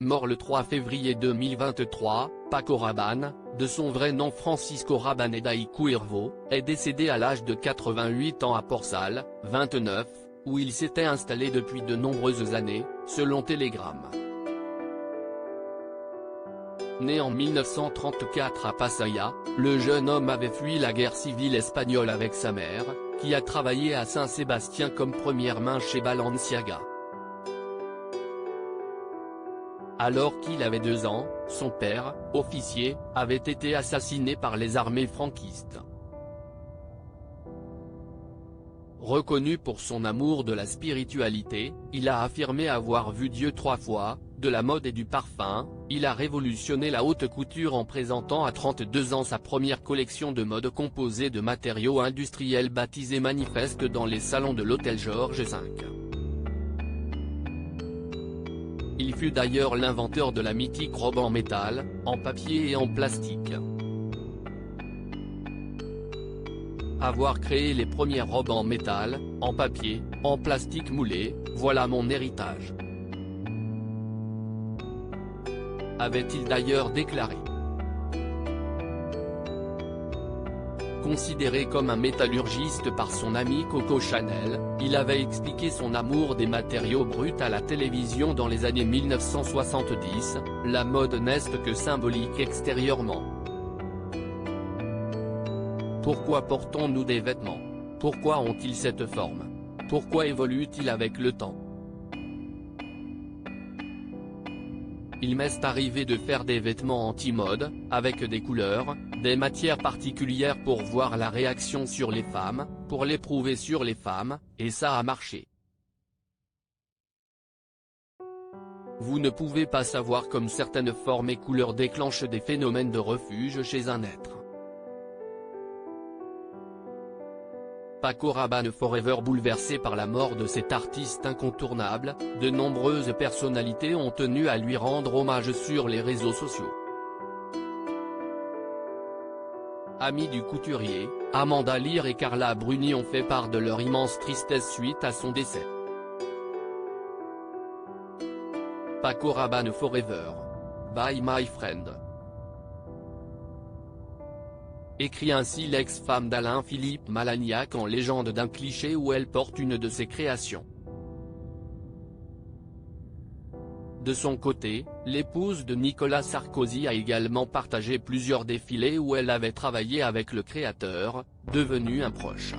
Mort le 3 février 2023, Paco Rabanne, de son vrai nom Francisco Rabaneda y Cuervo, est décédé à l'âge de 88 ans à Port-Salle, 29, où il s'était installé depuis de nombreuses années, selon Telegram. Né en 1934 à Pasaia, le jeune homme avait fui la guerre civile espagnole avec sa mère, qui a travaillé à Saint-Sébastien comme première main chez Balenciaga. Alors qu'il avait 2 ans, son père, officier, avait été assassiné par les armées franquistes. Reconnu pour son amour de la spiritualité, il a affirmé avoir vu Dieu 3 fois, de la mode et du parfum. Il a révolutionné la haute couture en présentant à 32 ans sa première collection de mode composée de matériaux industriels baptisée Manifeste dans les salons de l'hôtel Georges V. Il fut d'ailleurs l'inventeur de la mythique robe en métal, en papier et en plastique. Avoir créé les premières robes en métal, en papier, en plastique moulé, voilà mon héritage, avait-il d'ailleurs déclaré. Considéré comme un métallurgiste par son ami Coco Chanel, il avait expliqué son amour des matériaux bruts à la télévision dans les années 1970, la mode n'est que symbolique extérieurement. Pourquoi portons-nous des vêtements? Pourquoi ont-ils cette forme? Pourquoi évoluent-ils avec le temps? Il m'est arrivé de faire des vêtements anti-mode, avec des couleurs, des matières particulières pour voir la réaction sur les femmes, pour l'éprouver sur les femmes, et ça a marché. Vous ne pouvez pas savoir comme certaines formes et couleurs déclenchent des phénomènes de refuge chez un être. Paco Rabanne Forever. Bouleversé par la mort de cet artiste incontournable, de nombreuses personnalités ont tenu à lui rendre hommage sur les réseaux sociaux. Amis du couturier, Amanda Lear et Carla Bruni ont fait part de leur immense tristesse suite à son décès. Paco Rabanne Forever. Bye my friend. Écrit ainsi l'ex-femme d'Alain-Philippe Malagnac en légende d'un cliché où elle porte une de ses créations. De son côté, l'épouse de Nicolas Sarkozy a également partagé plusieurs défilés où elle avait travaillé avec le créateur, devenu un proche.